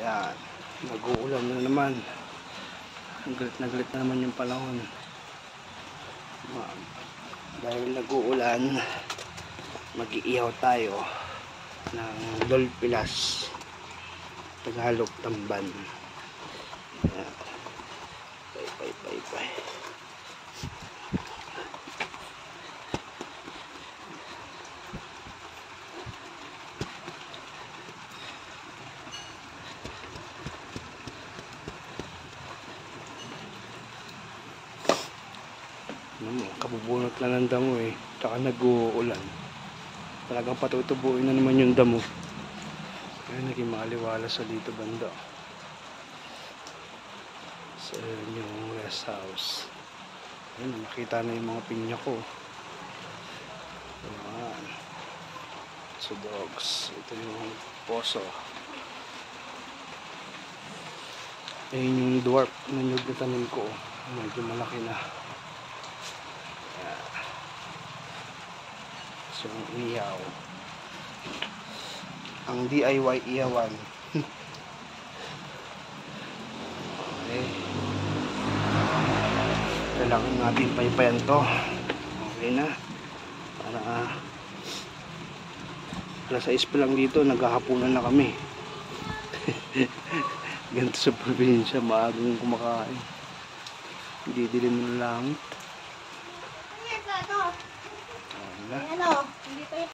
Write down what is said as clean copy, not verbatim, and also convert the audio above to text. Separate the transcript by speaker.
Speaker 1: Yan. Nag-uulan na naman. Galit na naman yung panahon. Dahil nag-uulan, mag-iihaw tayo ng Dolpilas Tagalog Tamban. Yan. Bye. Kabubunot na ng damo eh. Tsaka nag-uulan. Talagang patutubuin na naman yung damo. Kaya naging maaliwala sa dito banda. Sa yung rest house. Ayun, makita na yung mga pinya ko. Ayan. So dogs. Ito yung poso. Ayun yung dwarf na nyug na tanim ko. Medyo malaki na. So, ihaw. Ang DIY ihawan. Okay. Kailangan natin paypayan to. Okay na. Para alas 6 pa lang dito, naghahapunan na kami. Ganito sa probinsya, maagang kumakain. Hindi dilim ng langit.
Speaker 2: Ano?